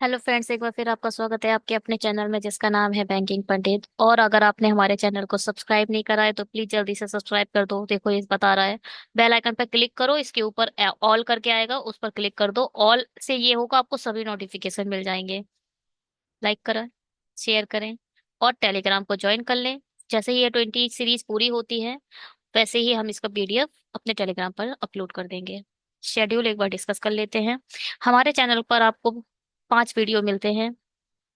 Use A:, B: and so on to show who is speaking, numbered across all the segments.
A: Hello friends, एक बार फिर आपका स्वागत है आपके अपने चैनल में जिसका नाम है बैंकिंग पंडित। और अगर आपने हमारे चैनल को सब्सक्राइब नहीं करा है तो प्लीज जल्दी से सब्सक्राइब कर दो। देखो ये बता रहा है बेल आइकन पर क्लिक करो, इसके ऊपर ऑल करके आएगा, उस पर क्लिक कर दो। ऑल से ये होगा आपको सभी नोटिफिकेशन मिल जाएंगे। लाइक करें, शेयर करें और टेलीग्राम को ज्वाइन कर लें। जैसे ही ये 20 सीरीज पूरी होती है वैसे ही हम इसका पीडीएफ अपने टेलीग्राम पर अपलोड कर देंगे। शेड्यूल एक बार डिस्कस कर लेते हैं। हमारे चैनल पर आपको 5 वीडियो मिलते हैं।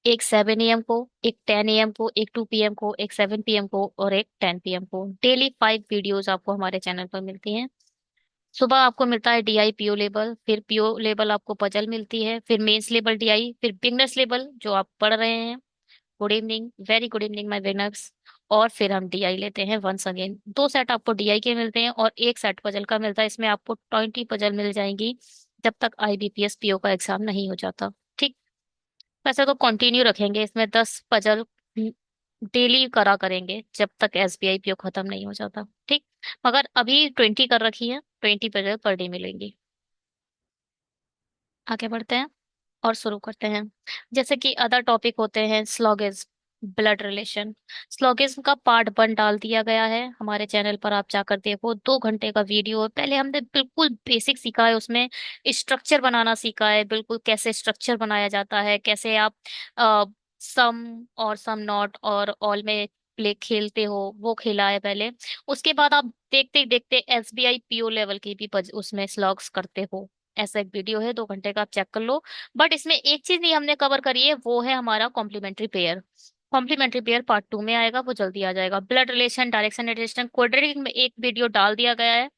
A: एक 7 AM को, एक 10 AM को, एक 2 PM को, एक 7 PM को और एक 10 PM को। डेली 5 वीडियोज आपको हमारे चैनल पर मिलती हैं। सुबह आपको मिलता है डीआई पीओ लेवल, फिर पीओ लेवल आपको पजल मिलती है, फिर मेंस लेवल डीआई, फिर बिगनर्स लेवल जो आप पढ़ रहे हैं। Good evening, very good evening my beginners. और फिर हम डीआई लेते हैं वंस अगेन। 2 सेट आपको डीआई के मिलते हैं और एक सेट पजल का मिलता है। इसमें आपको 20 पजल मिल जाएंगी जब तक आईबीपीएस पीओ का एग्जाम नहीं हो जाता। ठीक। वैसे तो कंटिन्यू रखेंगे, इसमें 10 पजल डेली करा करेंगे जब तक एसबीआई पीओ खत्म नहीं हो जाता। ठीक। मगर अभी 20 कर रखी है, 20 पजल पर डे मिलेंगी। आगे बढ़ते हैं और शुरू करते हैं। जैसे कि अदर टॉपिक होते हैं स्लॉगिज्म, ब्लड रिलेशन। स्लॉगिज्म का पार्ट 1 डाल दिया गया है हमारे चैनल पर, आप जाकर देखो। 2 घंटे का वीडियो है। पहले हमने बिल्कुल बेसिक सीखा है, उसमें स्ट्रक्चर बनाना सीखा है, बिल्कुल कैसे स्ट्रक्चर बनाया जाता है, कैसे आप सम और सम नॉट और ऑल में प्ले खेलते हो, वो खेला है पहले। उसके बाद आप देखते देखते एसबीआई पीओ लेवल की भी उसमें स्लॉग्स करते हो। ऐसा एक वीडियो है 2 घंटे का, आप चेक कर लो। बट इसमें एक चीज नहीं हमने कवर करी है, वो है हमारा complementary pair. Complementary pair part 2 में आएगा, वो जल्दी आ जाएगा। Blood relation, direction relation, quadratic में एक वीडियो डाल दिया गया है।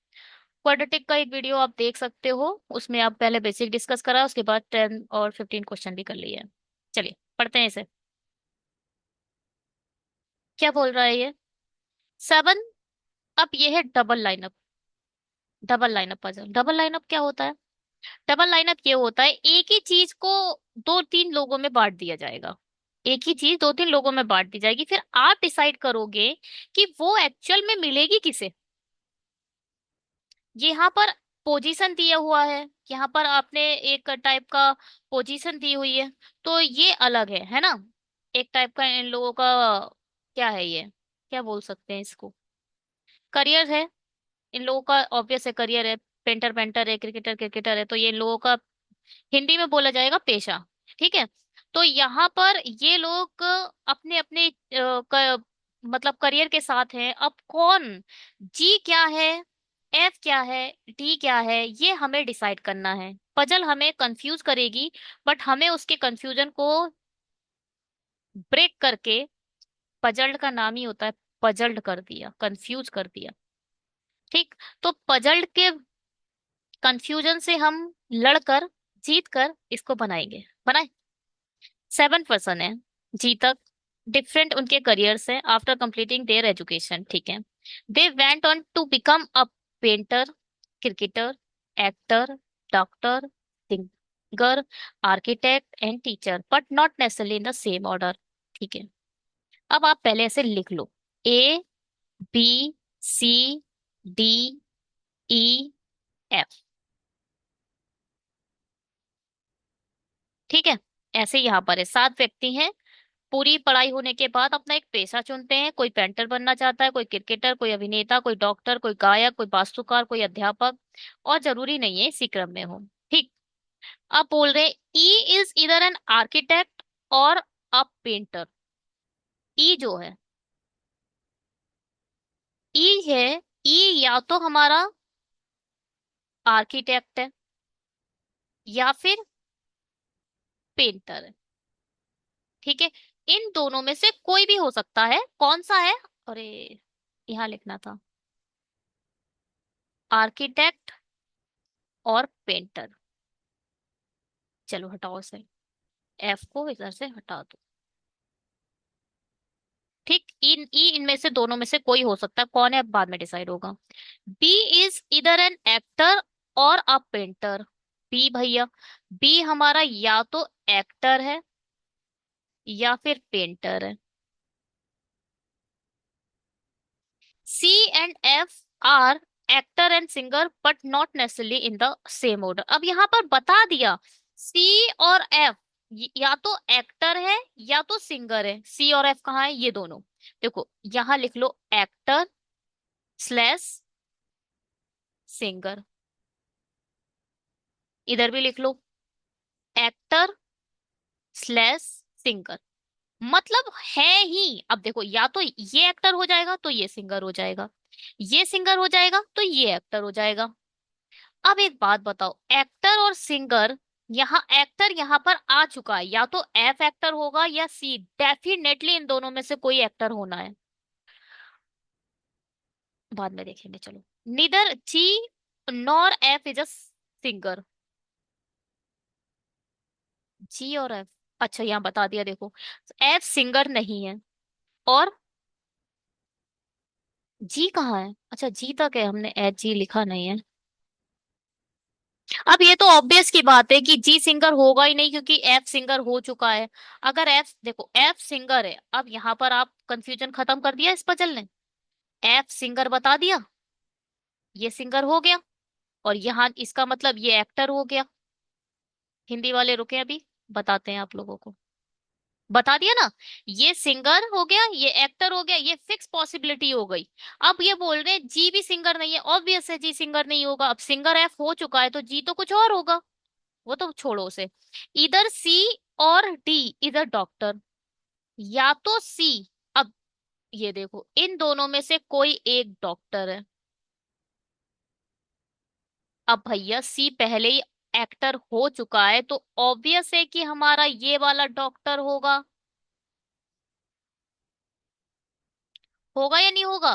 A: क्वाड्रेटिक का एक वीडियो आप देख सकते हो, उसमें आप पहले बेसिक डिस्कस करा, उसके बाद 10 और 15 क्वेश्चन भी कर लिए। चलिए पढ़ते हैं इसे। क्या बोल रहा है ये? 7। अब ये है double lineup. Double lineup puzzle, double lineup क्या होता है? डबल लाइनअप ये होता है एक ही चीज को 2-3 लोगों में बांट दिया जाएगा। एक ही चीज 2-3 लोगों में बांट दी जाएगी, फिर आप डिसाइड करोगे कि वो एक्चुअल में मिलेगी किसे। यहाँ पर पोजीशन दिया हुआ है, यहाँ पर आपने एक टाइप का पोजीशन दी हुई है, तो ये अलग है ना। एक टाइप का इन लोगों का क्या है ये, क्या बोल सकते हैं इसको, करियर है। इन लोगों का ऑब्वियस है करियर है। पेंटर पेंटर है, क्रिकेटर क्रिकेटर है, तो ये इन लोगों का हिंदी में बोला जाएगा पेशा। ठीक है। तो यहाँ पर ये लोग अपने अपने मतलब करियर के साथ हैं। अब कौन, जी क्या है, एफ क्या है, डी क्या है, ये हमें डिसाइड करना है। पजल हमें कंफ्यूज करेगी, बट हमें उसके कंफ्यूजन को ब्रेक करके, पजल्ड का नाम ही होता है पजल्ड कर दिया, कंफ्यूज कर दिया। ठीक। तो पजल्ड के कंफ्यूजन से हम लड़कर, जीत कर इसको बनाएंगे। बनाए। 7 पर्सन है, जी तक। डिफरेंट उनके करियर्स हैं आफ्टर कंप्लीटिंग देयर एजुकेशन। ठीक है। They went on to become a painter, cricketer, actor, doctor, singer, architect and teacher, but not necessarily in the same order. ठीक है। अब आप पहले ऐसे लिख लो, A, B, C, D, E, F. ठीक है। ऐसे यहाँ पर है 7 व्यक्ति हैं। पूरी पढ़ाई होने के बाद अपना एक पेशा चुनते हैं। कोई पेंटर बनना चाहता है, कोई क्रिकेटर, कोई अभिनेता, कोई डॉक्टर, कोई गायक, कोई वास्तुकार, कोई अध्यापक। और जरूरी नहीं है इसी क्रम में हो। ठीक। अब बोल रहे ई इज इधर एन आर्किटेक्ट और अ पेंटर। ई जो है, ई है, ई या तो हमारा आर्किटेक्ट है या फिर पेंटर है। ठीक है। इन दोनों में से कोई भी हो सकता है, कौन सा है? अरे, यहाँ लिखना था आर्किटेक्ट और पेंटर। चलो हटाओ इसे, एफ को इधर से हटा दो। ठीक। इनमें से दोनों में से कोई हो सकता है, कौन है बाद में डिसाइड होगा। बी इज इधर एन एक्टर और अ पेंटर। बी भैया, बी हमारा या तो एक्टर है या फिर पेंटर है। C and F are actor and singer but not necessarily in the same order. अब यहाँ पर बता दिया सी और एफ या तो एक्टर है या तो सिंगर है। सी और एफ कहाँ है, ये दोनों। देखो यहाँ लिख लो एक्टर स्लैश सिंगर। इधर भी लिख लो एक्टर स्लैश सिंगर। मतलब है ही। अब देखो या तो ये एक्टर हो जाएगा तो ये सिंगर हो जाएगा, ये सिंगर हो जाएगा तो ये एक्टर हो जाएगा। अब एक बात बताओ, एक्टर और सिंगर, यहाँ एक्टर यहाँ पर आ चुका है, या तो एफ एक्टर होगा या सी, डेफिनेटली इन दोनों में से कोई एक्टर होना है। बाद में देखेंगे चलो। Neither G nor F is a singer. G और एफ, अच्छा यहाँ बता दिया देखो, एफ सिंगर नहीं है। और जी कहाँ है, अच्छा जी तक है, हमने एच जी लिखा नहीं है। अब ये तो ऑब्वियस की बात है कि जी सिंगर होगा ही नहीं, क्योंकि एफ सिंगर हो चुका है। अगर एफ, देखो एफ सिंगर है, अब यहाँ पर आप कंफ्यूजन खत्म कर दिया इस पजल ने। एफ सिंगर बता दिया, ये सिंगर हो गया, और यहाँ इसका मतलब ये एक्टर हो गया। हिंदी वाले रुके अभी, बताते हैं आप लोगों को। बता दिया ना, ये सिंगर हो गया, ये एक्टर हो गया, ये फिक्स पॉसिबिलिटी हो गई। अब ये बोल रहे हैं जी भी सिंगर नहीं है, ऑब्वियस है जी सिंगर नहीं होगा। अब सिंगर एफ हो चुका है तो जी तो कुछ और होगा, वो तो छोड़ो उसे। इधर सी और डी, इधर डॉक्टर, या तो सी। अब ये देखो इन दोनों में से कोई एक डॉक्टर है। अब भैया सी पहले ही एक्टर हो चुका है तो ऑब्वियस है कि हमारा ये वाला डॉक्टर होगा। होगा या नहीं होगा?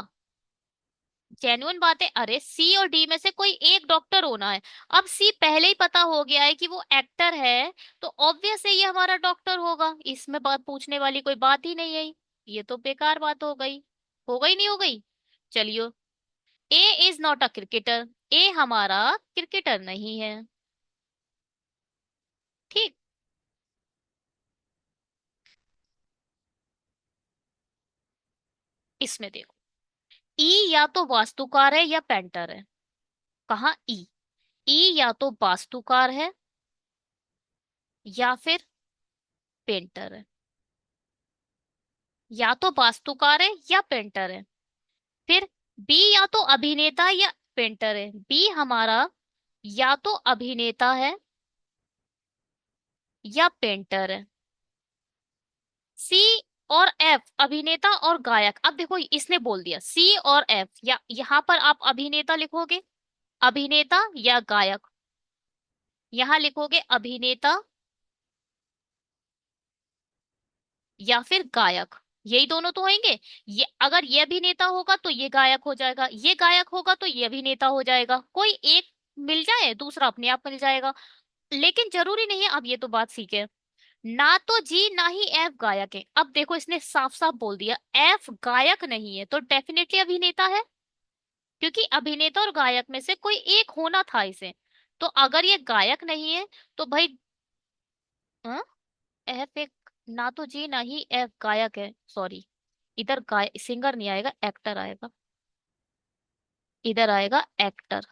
A: जेन्युइन बात है, अरे सी और डी में से कोई एक डॉक्टर होना है। अब सी पहले ही पता हो गया है कि वो एक्टर है, तो ऑब्वियस है ये हमारा डॉक्टर होगा, इसमें बात पूछने वाली कोई बात ही नहीं है। ये तो बेकार बात हो गई नहीं हो गई। चलियो, ए इज नॉट अ क्रिकेटर, ए हमारा क्रिकेटर नहीं है। ठीक। इसमें देखो, ई या तो वास्तुकार है या पेंटर है। कहाँ ई, ई या तो वास्तुकार है या फिर पेंटर है, या तो वास्तुकार है या पेंटर है। फिर बी या तो अभिनेता है या पेंटर है, बी हमारा या तो अभिनेता है या पेंटर है। सी और एफ अभिनेता और गायक। अब देखो इसने बोल दिया सी और एफ, या यहाँ पर आप अभिनेता लिखोगे, अभिनेता या गायक, यहाँ लिखोगे अभिनेता या फिर गायक, यही दोनों तो होंगे। ये अगर ये अभिनेता होगा तो ये गायक हो जाएगा, ये गायक होगा तो ये अभिनेता हो जाएगा, कोई एक मिल जाए दूसरा अपने आप मिल जाएगा। लेकिन जरूरी नहीं है, अब ये तो बात सीखे। ना तो जी ना ही एफ गायक है। अब देखो इसने साफ साफ बोल दिया एफ गायक नहीं है, तो डेफिनेटली अभिनेता है, क्योंकि अभिनेता और गायक में से कोई एक होना था इसे। तो अगर ये गायक नहीं है तो भाई, एफ एक, ना तो जी ना ही एफ गायक है, सॉरी। इधर गाय सिंगर नहीं आएगा, एक्टर आएगा। इधर आएगा एक्टर,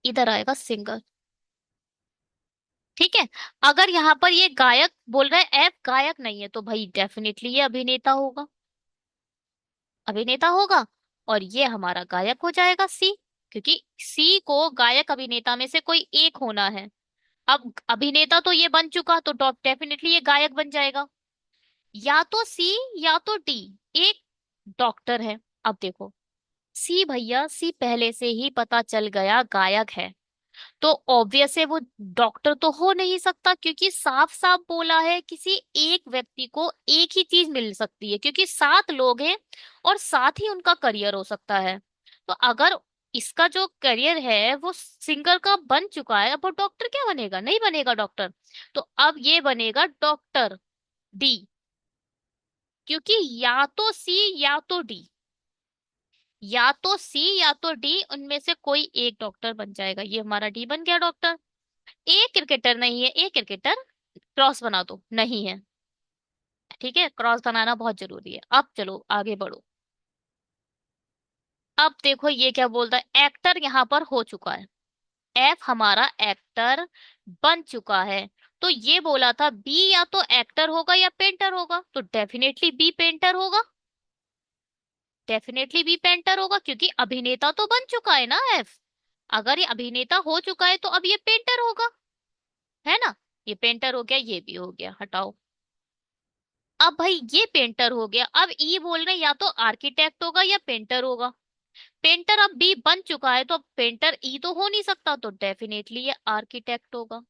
A: इधर आएगा सिंगर। ठीक है। अगर यहाँ पर ये गायक बोल रहा है एफ गायक नहीं है, तो भाई डेफिनेटली ये अभिनेता होगा, अभिनेता होगा। और ये हमारा गायक हो जाएगा सी, क्योंकि सी को गायक अभिनेता में से कोई एक होना है। अब अभिनेता तो ये बन चुका, तो डेफिनेटली ये गायक बन जाएगा। या तो सी या तो डी, एक डॉक्टर है। अब देखो सी, भैया सी पहले से ही पता चल गया गायक है, तो ऑब्वियस है वो डॉक्टर तो हो नहीं सकता, क्योंकि साफ साफ बोला है किसी एक व्यक्ति को एक ही चीज मिल सकती है, क्योंकि 7 लोग हैं और साथ ही उनका करियर हो सकता है। तो अगर इसका जो करियर है वो सिंगर का बन चुका है, अब वो डॉक्टर क्या बनेगा, नहीं बनेगा डॉक्टर। तो अब ये बनेगा डॉक्टर डी, क्योंकि या तो सी या तो डी, या तो सी या तो डी, उनमें से कोई एक डॉक्टर बन जाएगा। ये हमारा डी बन गया डॉक्टर। ए क्रिकेटर नहीं है, ए क्रिकेटर क्रॉस बना दो, नहीं है। ठीक है, क्रॉस बनाना बहुत जरूरी है। अब चलो आगे बढ़ो। अब देखो ये क्या बोलता है, एक्टर यहाँ पर हो चुका है, एफ हमारा एक्टर बन चुका है। तो ये बोला था बी या तो एक्टर होगा या पेंटर होगा, तो डेफिनेटली बी पेंटर होगा। डेफिनेटली बी पेंटर होगा क्योंकि अभिनेता तो बन चुका है ना एफ। अगर ये अभिनेता हो चुका है तो अब ये पेंटर होगा, है ना। ये पेंटर हो गया, ये भी हो गया, हटाओ। अब भाई ये पेंटर हो गया, अब ई बोल रहे हैं या तो आर्किटेक्ट होगा या पेंटर होगा। पेंटर अब बी बन चुका है तो अब पेंटर ई तो हो नहीं सकता, तो डेफिनेटली ये आर्किटेक्ट होगा।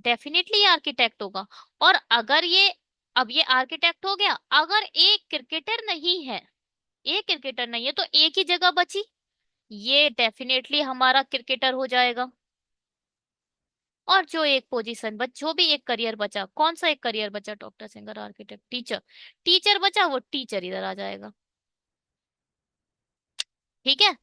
A: डेफिनेटली ये आर्किटेक्ट होगा। और अगर ये, अब ये आर्किटेक्ट हो गया, अगर एक क्रिकेटर नहीं है, एक क्रिकेटर नहीं है तो एक ही जगह बची, ये डेफिनेटली हमारा क्रिकेटर हो जाएगा। और जो एक पोजीशन बच, जो भी एक करियर बचा, कौन सा एक करियर बचा, doctor, singer, architect, teacher, teacher बचा, वो टीचर इधर आ जाएगा। ठीक है।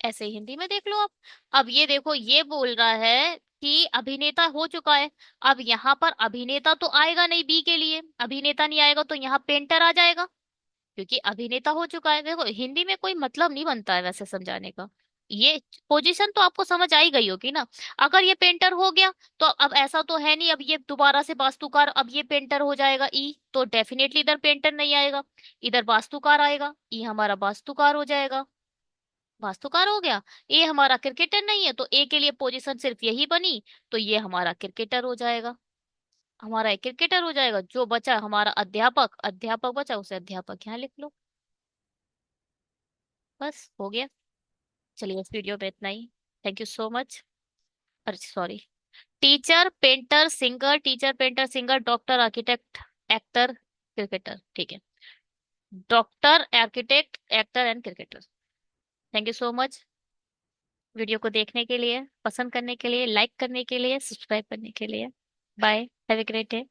A: ऐसे ही हिंदी में देख लो आप। अब ये देखो, ये बोल रहा है कि अभिनेता हो चुका है। अब यहाँ पर अभिनेता तो आएगा नहीं, बी के लिए अभिनेता नहीं आएगा, तो यहाँ पेंटर आ जाएगा क्योंकि अभिनेता हो चुका है। देखो हिंदी में कोई मतलब नहीं बनता है वैसे समझाने का। ये पोजीशन तो आपको समझ आई गई होगी ना। अगर ये पेंटर हो गया तो अब ऐसा तो है नहीं, अब ये दोबारा से वास्तुकार, अब ये पेंटर हो जाएगा ई, तो डेफिनेटली इधर पेंटर नहीं आएगा, इधर वास्तुकार आएगा, ई हमारा वास्तुकार हो जाएगा। वास्तुकार हो गया। ए हमारा क्रिकेटर नहीं है तो ए के लिए पोजीशन सिर्फ यही बनी, तो ये हमारा क्रिकेटर हो जाएगा। हमारा एक क्रिकेटर हो जाएगा। जो बचा हमारा अध्यापक, अध्यापक बचा, उसे अध्यापक यहाँ लिख लो। बस हो गया। चलिए इस वीडियो में इतना ही। Thank you so much. अरे sorry. Teacher, painter, singer, teacher, painter, singer, doctor, architect, actor, cricketer. ठीक है। Doctor, architect, actor and cricketer. Thank you so much video को देखने के लिए, पसंद करने के लिए, लाइक करने के लिए, सब्सक्राइब करने के लिए। Bye, have a great day.